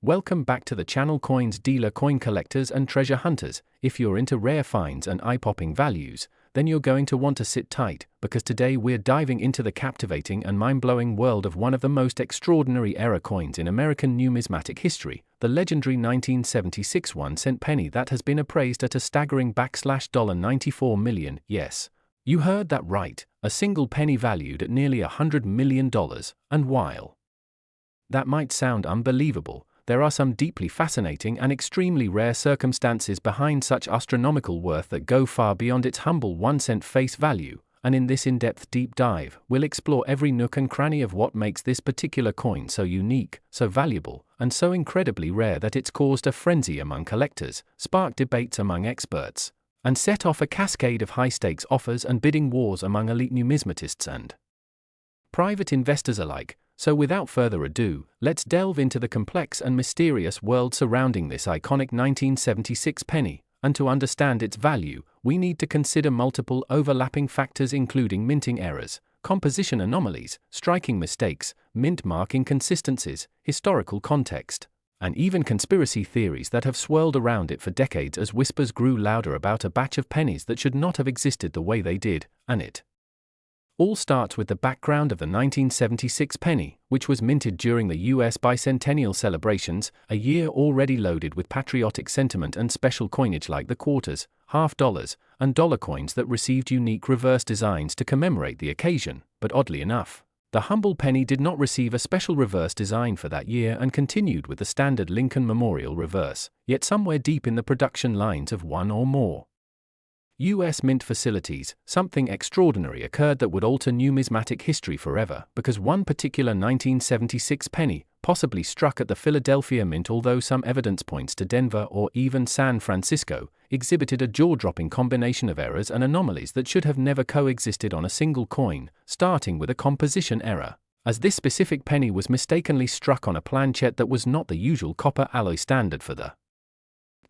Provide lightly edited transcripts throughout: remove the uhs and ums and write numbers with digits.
Welcome back to the channel Coins Dealer, Coin Collectors and Treasure Hunters. If you're into rare finds and eye-popping values, then you're going to want to sit tight, because today we're diving into the captivating and mind-blowing world of one of the most extraordinary era coins in American numismatic history, the legendary 1976 1-cent penny that has been appraised at a staggering $94 million. Yes, you heard that right, a single penny valued at nearly $100 million, and while that might sound unbelievable, there are some deeply fascinating and extremely rare circumstances behind such astronomical worth that go far beyond its humble 1-cent face value, and in this in-depth deep dive, we'll explore every nook and cranny of what makes this particular coin so unique, so valuable, and so incredibly rare that it's caused a frenzy among collectors, sparked debates among experts, and set off a cascade of high-stakes offers and bidding wars among elite numismatists and private investors alike. So without further ado, let's delve into the complex and mysterious world surrounding this iconic 1976 penny, and to understand its value, we need to consider multiple overlapping factors including minting errors, composition anomalies, striking mistakes, mint mark inconsistencies, historical context, and even conspiracy theories that have swirled around it for decades as whispers grew louder about a batch of pennies that should not have existed the way they did, and it all starts with the background of the 1976 penny, which was minted during the U.S. bicentennial celebrations, a year already loaded with patriotic sentiment and special coinage like the quarters, half dollars, and dollar coins that received unique reverse designs to commemorate the occasion. But oddly enough, the humble penny did not receive a special reverse design for that year and continued with the standard Lincoln Memorial reverse, yet somewhere deep in the production lines of one or more U.S. mint facilities, something extraordinary occurred that would alter numismatic history forever, because one particular 1976 penny, possibly struck at the Philadelphia Mint, although some evidence points to Denver or even San Francisco, exhibited a jaw-dropping combination of errors and anomalies that should have never coexisted on a single coin, starting with a composition error, as this specific penny was mistakenly struck on a planchet that was not the usual copper alloy standard for the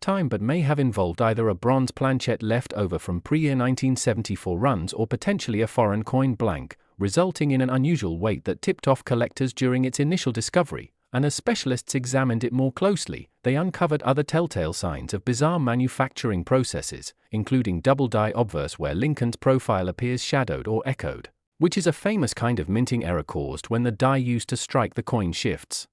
time but may have involved either a bronze planchet left over from pre-year 1974 runs or potentially a foreign coin blank, resulting in an unusual weight that tipped off collectors during its initial discovery, and as specialists examined it more closely, they uncovered other telltale signs of bizarre manufacturing processes, including double die obverse where Lincoln's profile appears shadowed or echoed, which is a famous kind of minting error caused when the die used to strike the coin shifts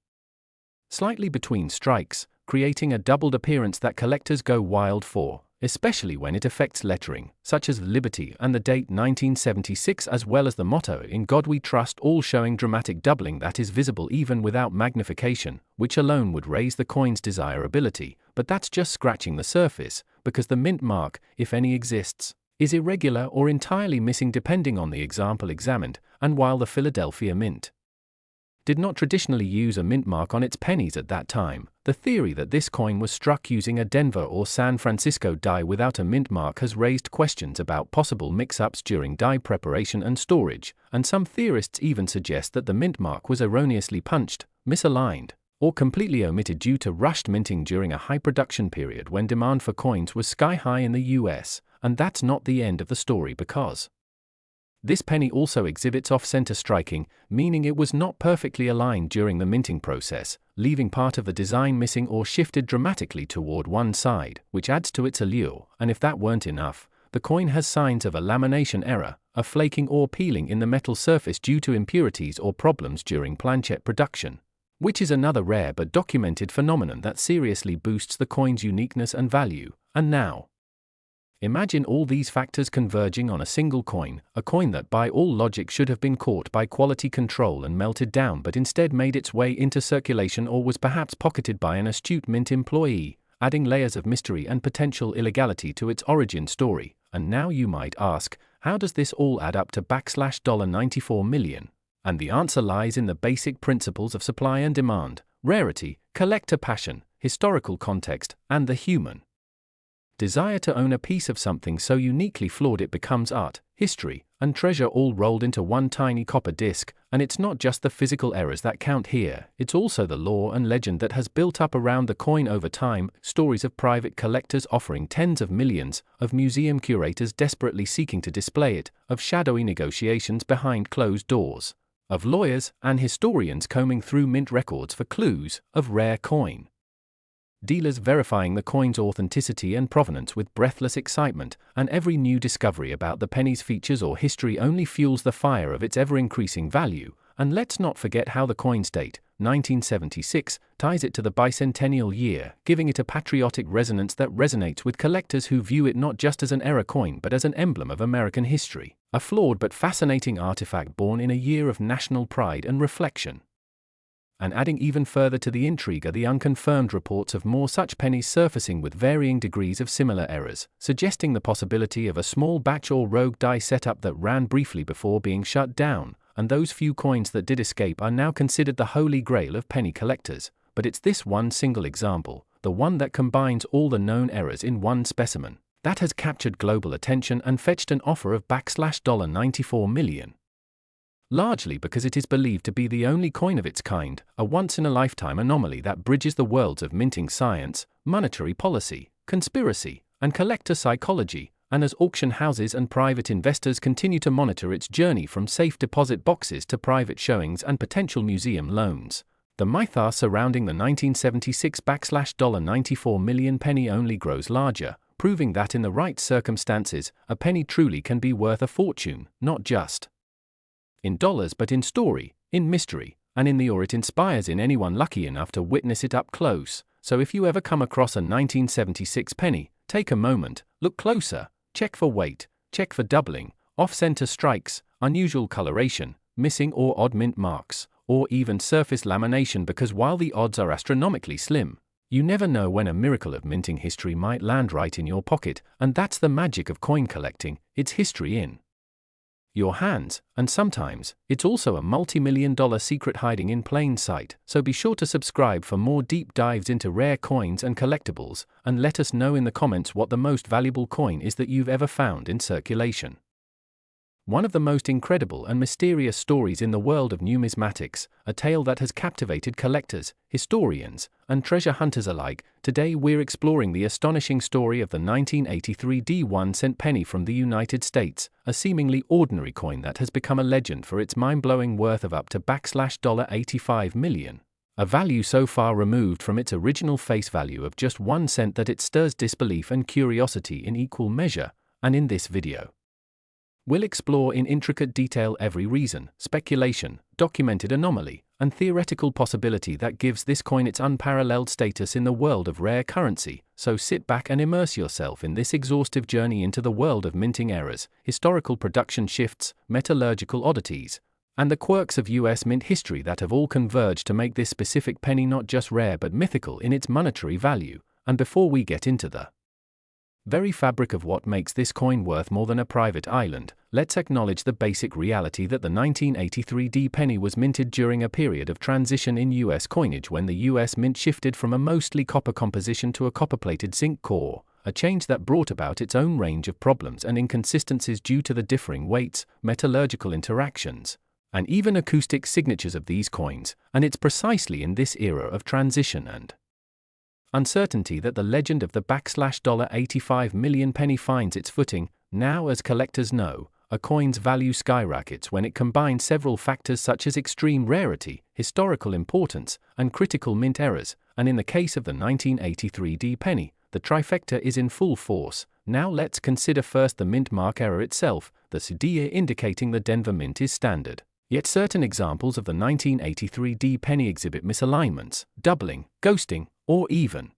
slightly between strikes, creating a doubled appearance that collectors go wild for, especially when it affects lettering, such as Liberty and the date 1976, as well as the motto "In God We Trust," all showing dramatic doubling that is visible even without magnification, which alone would raise the coin's desirability. But that's just scratching the surface, because the mint mark, if any exists, is irregular or entirely missing depending on the example examined, and while the Philadelphia Mint did not traditionally use a mint mark on its pennies at that time, the theory that this coin was struck using a Denver or San Francisco die without a mint mark has raised questions about possible mix-ups during die preparation and storage, and some theorists even suggest that the mint mark was erroneously punched, misaligned, or completely omitted due to rushed minting during a high production period when demand for coins was sky-high in the US, and that's not the end of the story, because this penny also exhibits off-center striking, meaning it was not perfectly aligned during the minting process, leaving part of the design missing or shifted dramatically toward one side, which adds to its allure. And if that weren't enough, the coin has signs of a lamination error, a flaking or peeling in the metal surface due to impurities or problems during planchet production, which is another rare but documented phenomenon that seriously boosts the coin's uniqueness and value. And now, imagine all these factors converging on a single coin, a coin that by all logic should have been caught by quality control and melted down but instead made its way into circulation or was perhaps pocketed by an astute mint employee, adding layers of mystery and potential illegality to its origin story. And now you might ask, how does this all add up to $94 million? And the answer lies in the basic principles of supply and demand, rarity, collector passion, historical context, and the human desire to own a piece of something so uniquely flawed it becomes art, history, and treasure all rolled into one tiny copper disc. And it's not just the physical errors that count here, it's also the lore and legend that has built up around the coin over time, stories of private collectors offering tens of millions, of museum curators desperately seeking to display it, of shadowy negotiations behind closed doors, of lawyers and historians combing through mint records for clues of rare coin. Dealers verifying the coin's authenticity and provenance with breathless excitement, and every new discovery about the penny's features or history only fuels the fire of its ever-increasing value. And let's not forget how the coin's date, 1976, ties it to the bicentennial year, giving it a patriotic resonance that resonates with collectors who view it not just as an era coin but as an emblem of American history, a flawed but fascinating artifact born in a year of national pride and reflection. And adding even further to the intrigue are the unconfirmed reports of more such pennies surfacing with varying degrees of similar errors, suggesting the possibility of a small batch or rogue die setup that ran briefly before being shut down. And those few coins that did escape are now considered the holy grail of penny collectors. But it's this one single example, the one that combines all the known errors in one specimen, that has captured global attention and fetched an offer of $94 million. Largely because it is believed to be the only coin of its kind, a once-in-a-lifetime anomaly that bridges the worlds of minting science, monetary policy, conspiracy, and collector psychology. And as auction houses and private investors continue to monitor its journey from safe deposit boxes to private showings and potential museum loans, the mythos surrounding the 1976 $94 million penny only grows larger, proving that in the right circumstances, a penny truly can be worth a fortune, not just in dollars but in story, in mystery, and in the awe it inspires in anyone lucky enough to witness it up close. So if you ever come across a 1976 penny, take a moment, look closer. Check for weight, check for doubling, off-center strikes, unusual coloration, missing or odd mint marks, or even surface lamination, because while the odds are astronomically slim, you never know when a miracle of minting history might land right in your pocket, and that's the magic of coin collecting, its history in your hands, and sometimes, it's also a multi-million-dollar secret hiding in plain sight. So be sure to subscribe for more deep dives into rare coins and collectibles, and let us know in the comments what the most valuable coin is that you've ever found in circulation. One of the most incredible and mysterious stories in the world of numismatics, a tale that has captivated collectors, historians, and treasure hunters alike. Today we're exploring the astonishing story of the 1983 1-cent penny from the United States, a seemingly ordinary coin that has become a legend for its mind-blowing worth of up to $85 million. A value so far removed from its original face value of just 1 cent that it stirs disbelief and curiosity in equal measure. And in this video, we'll explore in intricate detail every reason, speculation, documented anomaly, and theoretical possibility that gives this coin its unparalleled status in the world of rare currency. So sit back and immerse yourself in this exhaustive journey into the world of minting errors, historical production shifts, metallurgical oddities, and the quirks of US mint history that have all converged to make this specific penny not just rare but mythical in its monetary value. And before we get into the very fabric of what makes this coin worth more than a private island, let's acknowledge the basic reality that the 1983 penny was minted during a period of transition in US coinage when the US mint shifted from a mostly copper composition to a copper-plated zinc core, a change that brought about its own range of problems and inconsistencies due to the differing weights, metallurgical interactions, and even acoustic signatures of these coins. And it's precisely in this era of transition and uncertainty that the legend of the $85 million penny finds its footing. Now, as collectors know, a coin's value skyrockets when it combines several factors such as extreme rarity, historical importance, and critical mint errors. And in the case of the 1983 penny, the trifecta is in full force. Now let's consider first the mint mark error itself, the CDA indicating the Denver mint is standard. Yet certain examples of the 1983 penny exhibit misalignments, doubling, ghosting, or even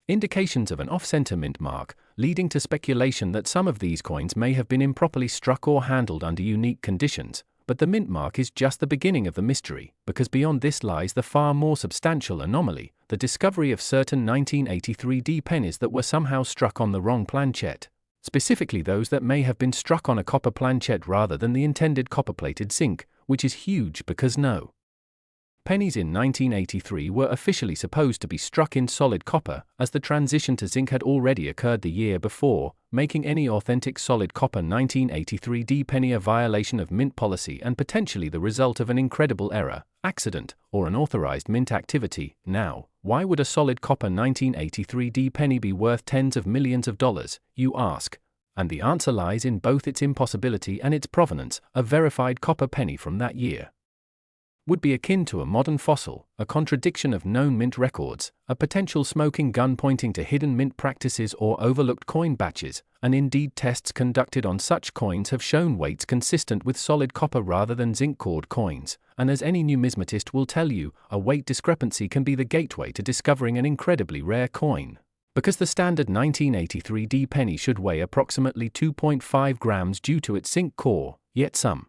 indications of an off-center mint mark, leading to speculation that some of these coins may have been improperly struck or handled under unique conditions. But the mint mark is just the beginning of the mystery, because beyond this lies the far more substantial anomaly, the discovery of certain 1983 pennies that were somehow struck on the wrong planchet, specifically those that may have been struck on a copper planchet rather than the intended copper-plated zinc, which is huge because no pennies in 1983 were officially supposed to be struck in solid copper, as the transition to zinc had already occurred the year before, making any authentic solid copper 1983 penny a violation of mint policy and potentially the result of an incredible error, accident, or unauthorized mint activity. Now, why would a solid copper 1983 penny be worth tens of millions of dollars, you ask? And the answer lies in both its impossibility and its provenance, a verified copper penny from that year. would be akin to a modern fossil, a contradiction of known mint records, a potential smoking gun pointing to hidden mint practices or overlooked coin batches, and indeed tests conducted on such coins have shown weights consistent with solid copper rather than zinc-cored coins, and as any numismatist will tell you, a weight discrepancy can be the gateway to discovering an incredibly rare coin. Because the standard 1983 D penny should weigh approximately 2.5 grams due to its zinc core, yet some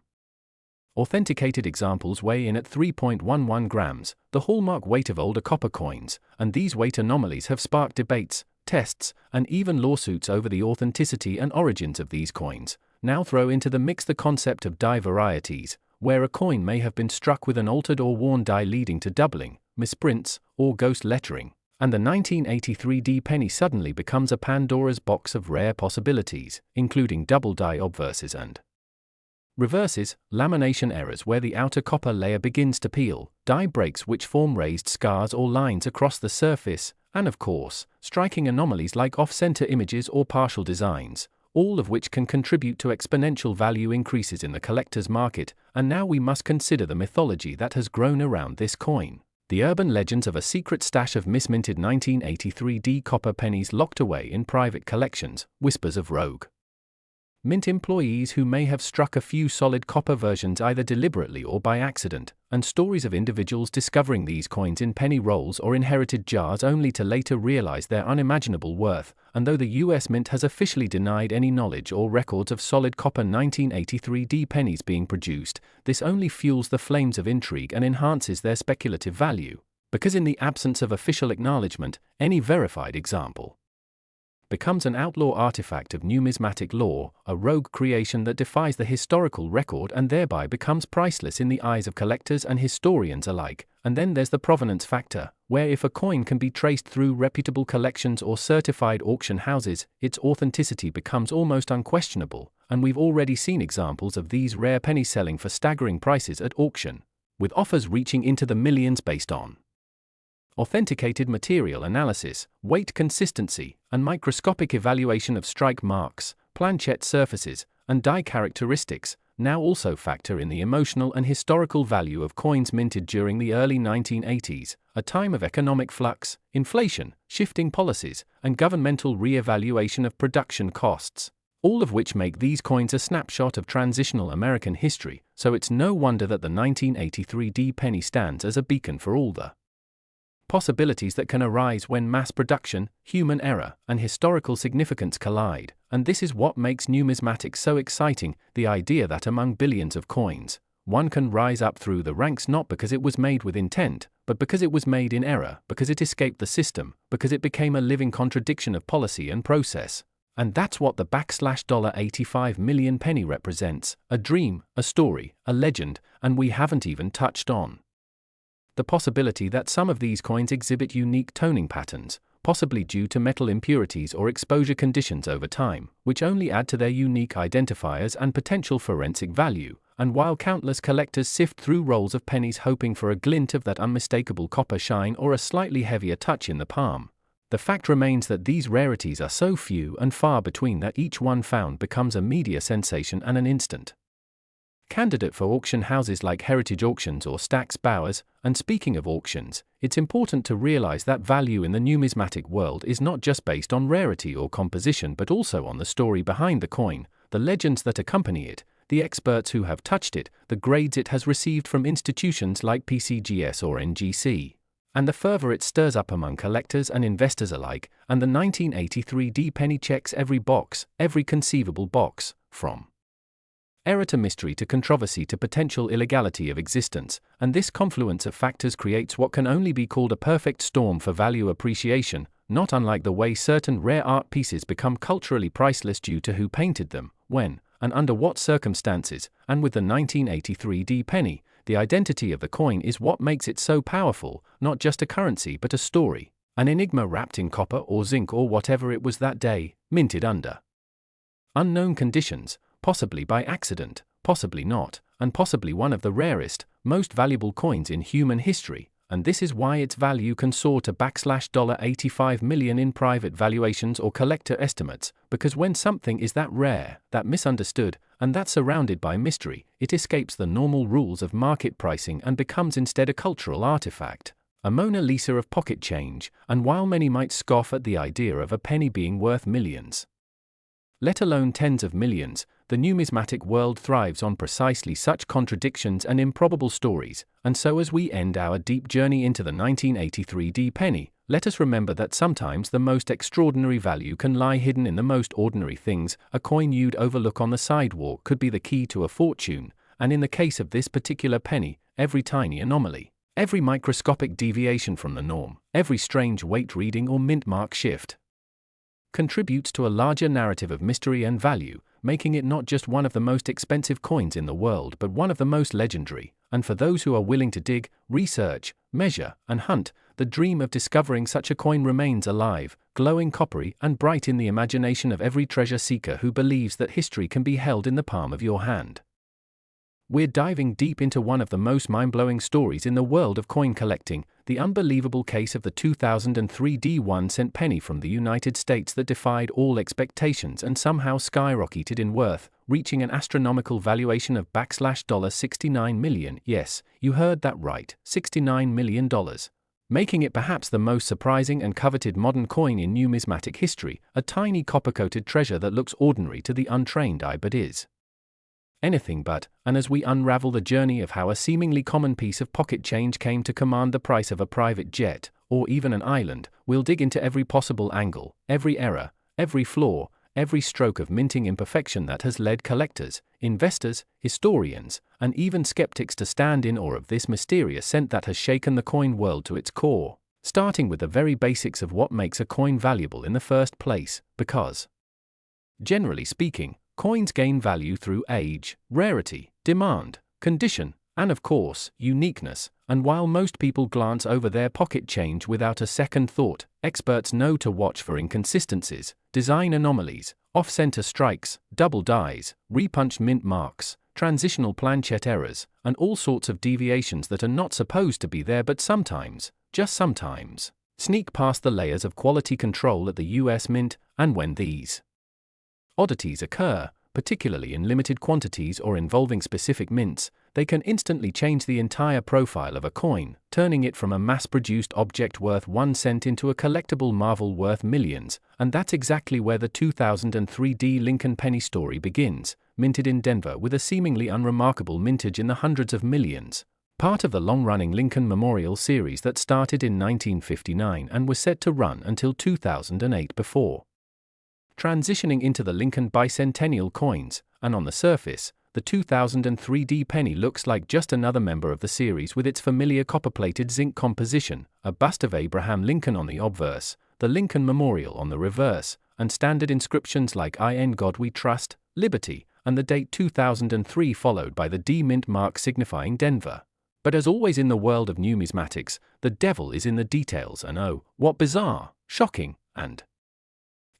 authenticated examples weigh in at 3.11 grams, the hallmark weight of older copper coins, and these weight anomalies have sparked debates, tests, and even lawsuits over the authenticity and origins of these coins. Now throw into the mix the concept of die varieties, where a coin may have been struck with an altered or worn die leading to doubling, misprints, or ghost lettering, and the 1983 D penny suddenly becomes a Pandora's box of rare possibilities, including double die obverses and reverses, lamination errors where the outer copper layer begins to peel, die breaks which form raised scars or lines across the surface, and of course, striking anomalies like off-center images or partial designs, all of which can contribute to exponential value increases in the collector's market. And now we must consider the mythology that has grown around this coin. The urban legends of a secret stash of misminted 1983 D copper pennies locked away in private collections, whispers of rogue mint employees who may have struck a few solid copper versions either deliberately or by accident, and stories of individuals discovering these coins in penny rolls or inherited jars only to later realize their unimaginable worth. And though the US Mint has officially denied any knowledge or records of solid copper 1983 D pennies being produced, this only fuels the flames of intrigue and enhances their speculative value, because in the absence of official acknowledgement, any verified example becomes an outlaw artifact of numismatic lore, a rogue creation that defies the historical record and thereby becomes priceless in the eyes of collectors and historians alike. And then there's the provenance factor, where if a coin can be traced through reputable collections or certified auction houses, its authenticity becomes almost unquestionable, and we've already seen examples of these rare pennies selling for staggering prices at auction, with offers reaching into the millions based on authenticated material analysis, weight consistency, and microscopic evaluation of strike marks, planchet surfaces, and die characteristics. Now also factor in the emotional and historical value of coins minted during the early 1980s, a time of economic flux, inflation, shifting policies, and governmental re-evaluation of production costs, all of which make these coins a snapshot of transitional American history. So it's no wonder that the 1983 D penny stands as a beacon for all the possibilities that can arise when mass production, human error, and historical significance collide. And this is what makes numismatics so exciting, the idea that among billions of coins, one can rise up through the ranks not because it was made with intent, but because it was made in error, because it escaped the system, because it became a living contradiction of policy and process. And that's what the $85 million penny represents, a dream, a story, a legend, and we haven't even touched on the possibility that some of these coins exhibit unique toning patterns, possibly due to metal impurities or exposure conditions over time, which only add to their unique identifiers and potential forensic value. And while countless collectors sift through rolls of pennies hoping for a glint of that unmistakable copper shine or a slightly heavier touch in the palm, the fact remains that these rarities are so few and far between that each one found becomes a media sensation and an instant candidate for auction houses like Heritage Auctions or Stack's Bowers. And speaking of auctions, it's important to realize that value in the numismatic world is not just based on rarity or composition but also on the story behind the coin, the legends that accompany it, the experts who have touched it, the grades it has received from institutions like PCGS or NGC, and the fervor it stirs up among collectors and investors alike. And the 1983 D penny checks every box, every conceivable box, from error to mystery to controversy to potential illegality of existence, and this confluence of factors creates what can only be called a perfect storm for value appreciation, not unlike the way certain rare art pieces become culturally priceless due to who painted them, when, and under what circumstances. And with the 1983 D penny, the identity of the coin is what makes it so powerful, not just a currency but a story, an enigma wrapped in copper or zinc or whatever it was that day, minted under unknown conditions, possibly by accident, possibly not, and possibly one of the rarest, most valuable coins in human history. And this is why its value can soar to $85 million in private valuations or collector estimates, because when something is that rare, that misunderstood, and that's surrounded by mystery, it escapes the normal rules of market pricing and becomes instead a cultural artifact, a Mona Lisa of pocket change. And while many might scoff at the idea of a penny being worth millions, let alone tens of millions, the numismatic world thrives on precisely such contradictions and improbable stories. And so as we end our deep journey into the 1983 penny, let us remember that sometimes the most extraordinary value can lie hidden in the most ordinary things. A coin you'd overlook on the sidewalk could be the key to a fortune, and in the case of this particular penny, every tiny anomaly, every microscopic deviation from the norm, every strange weight reading or mint mark shift, contributes to a larger narrative of mystery and value, making it not just one of the most expensive coins in the world but one of the most legendary. And for those who are willing to dig, research, measure, and hunt, the dream of discovering such a coin remains alive, glowing coppery and bright in the imagination of every treasure seeker who believes that history can be held in the palm of your hand. We're diving deep into one of the most mind-blowing stories in the world of coin collecting, the unbelievable case of the 2003 1-cent penny from the United States that defied all expectations and somehow skyrocketed in worth, reaching an astronomical valuation of $69 million. Yes, you heard that right, $69 million. Making it perhaps the most surprising and coveted modern coin in numismatic history, a tiny copper-coated treasure that looks ordinary to the untrained eye but is anything but. And as we unravel the journey of how a seemingly common piece of pocket change came to command the price of a private jet, or even an island, we'll dig into every possible angle, every error, every flaw, every stroke of minting imperfection that has led collectors, investors, historians, and even skeptics to stand in awe of this mysterious cent that has shaken the coin world to its core, starting with the very basics of what makes a coin valuable in the first place. Because, generally speaking, coins gain value through age, rarity, demand, condition, and of course, uniqueness. And while most people glance over their pocket change without a second thought, experts know to watch for inconsistencies, design anomalies, off-center strikes, double dies, repunched mint marks, transitional planchet errors, and all sorts of deviations that are not supposed to be there but sometimes, just sometimes, sneak past the layers of quality control at the US Mint. And when these oddities occur, particularly in limited quantities or involving specific mints, they can instantly change the entire profile of a coin, turning it from a mass-produced object worth 1 cent into a collectible marvel worth millions. And that's exactly where the 2003 Lincoln penny story begins, minted in Denver with a seemingly unremarkable mintage in the hundreds of millions. Part of the long-running Lincoln Memorial series that started in 1959 and was set to run until 2008 before transitioning into the Lincoln bicentennial coins. And on the surface, the 2003 penny looks like just another member of the series with its familiar copper-plated zinc composition, a bust of Abraham Lincoln on the obverse, the Lincoln Memorial on the reverse, and standard inscriptions like "In God We Trust," "Liberty," and the date 2003 followed by the D mint mark signifying Denver. But as always in the world of numismatics, the devil is in the details, and oh, what bizarre, shocking, and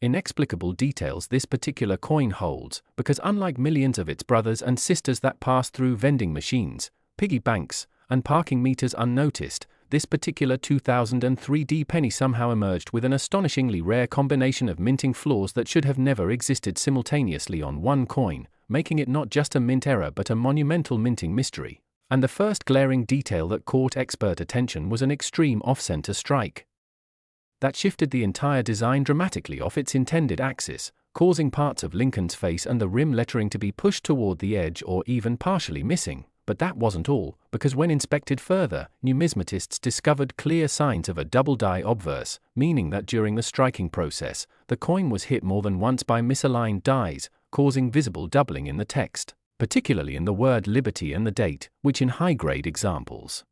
inexplicable details this particular coin holds, because unlike millions of its brothers and sisters that pass through vending machines, piggy banks, and parking meters unnoticed, this particular 2003 penny somehow emerged with an astonishingly rare combination of minting flaws that should have never existed simultaneously on one coin, making it not just a mint error but a monumental minting mystery. And the first glaring detail that caught expert attention was an extreme off-center strike that shifted the entire design dramatically off its intended axis, causing parts of Lincoln's face and the rim lettering to be pushed toward the edge or even partially missing. But that wasn't all, because when inspected further, numismatists discovered clear signs of a double die obverse, meaning that during the striking process, the coin was hit more than once by misaligned dies, causing visible doubling in the text, particularly in the word liberty and the date, which in high-grade examples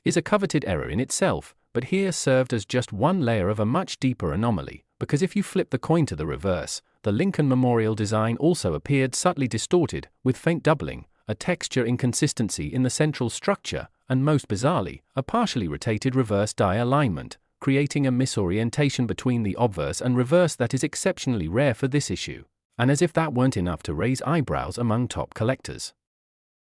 is a coveted error in itself, but here served as just one layer of a much deeper anomaly, because if you flip the coin to the reverse, the Lincoln Memorial design also appeared subtly distorted, with faint doubling, a texture inconsistency in the central structure, and most bizarrely, a partially rotated reverse die alignment, creating a misorientation between the obverse and reverse that is exceptionally rare for this issue. And as if that weren't enough to raise eyebrows among top collectors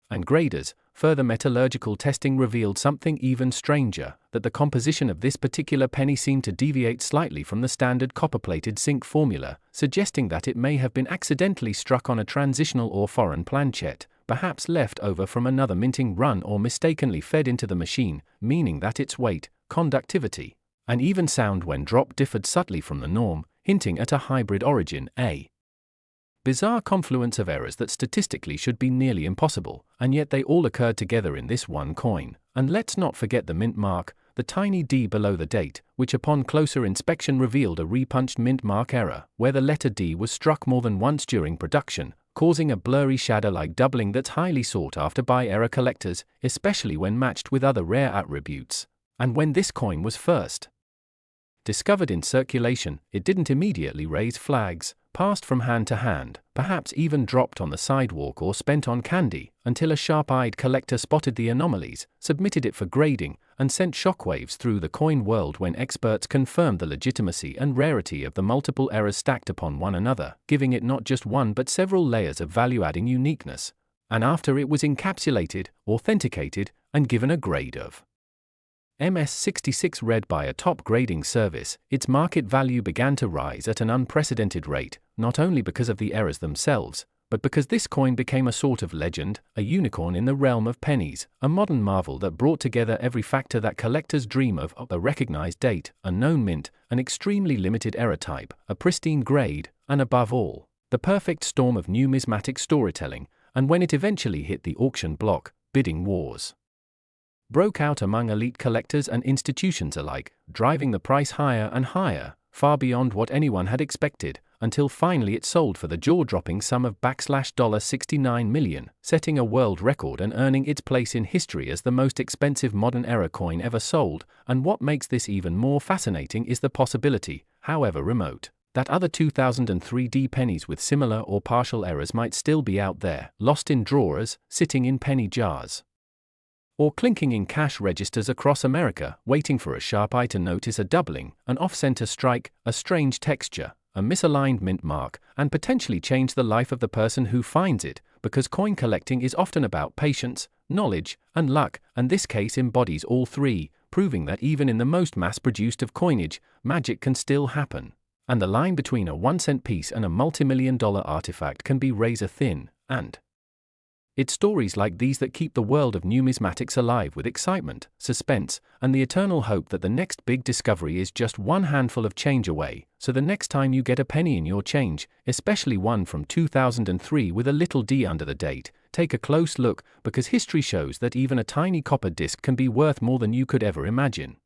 and graders, further metallurgical testing revealed something even stranger, that the composition of this particular penny seemed to deviate slightly from the standard copper-plated zinc formula, suggesting that it may have been accidentally struck on a transitional or foreign planchet, perhaps left over from another minting run or mistakenly fed into the machine, meaning that its weight, conductivity, and even sound when dropped differed subtly from the norm, hinting at a hybrid origin, a bizarre confluence of errors that statistically should be nearly impossible, and yet they all occurred together in this one coin. And let's not forget the mint mark, the tiny D below the date, which upon closer inspection revealed a repunched mint mark error, where the letter D was struck more than once during production, causing a blurry shadow-like doubling that's highly sought after by error collectors, especially when matched with other rare attributes. And when this coin was first discovered in circulation, it didn't immediately raise flags, passed from hand to hand, perhaps even dropped on the sidewalk or spent on candy, until a sharp-eyed collector spotted the anomalies, submitted it for grading, and sent shockwaves through the coin world when experts confirmed the legitimacy and rarity of the multiple errors stacked upon one another, giving it not just one but several layers of value-adding uniqueness. And after it was encapsulated, authenticated, and given a grade of MS66 read by a top grading service, its market value began to rise at an unprecedented rate, not only because of the errors themselves, but because this coin became a sort of legend, a unicorn in the realm of pennies, a modern marvel that brought together every factor that collectors dream of: a recognized date, a known mint, an extremely limited error type, a pristine grade, and above all, the perfect storm of numismatic storytelling. And when it eventually hit the auction block, bidding wars broke out among elite collectors and institutions alike, driving the price higher and higher, far beyond what anyone had expected, until finally it sold for the jaw-dropping sum of $69 million, setting a world record and earning its place in history as the most expensive modern era coin ever sold. And what makes this even more fascinating is the possibility, however remote, that other 2003D pennies with similar or partial errors might still be out there, lost in drawers, sitting in penny jars, or clinking in cash registers across America, waiting for a sharp eye to notice a doubling, an off-center strike, a strange texture, a misaligned mint mark, and potentially change the life of the person who finds it, because coin collecting is often about patience, knowledge, and luck, and this case embodies all three, proving that even in the most mass-produced of coinage, magic can still happen. And the line between a 1-cent piece and a multi-million-dollar artifact can be razor-thin, and it's stories like these that keep the world of numismatics alive with excitement, suspense, and the eternal hope that the next big discovery is just one handful of change away. So the next time you get a penny in your change, especially one from 2003 with a little D under the date, take a close look, because history shows that even a tiny copper disc can be worth more than you could ever imagine.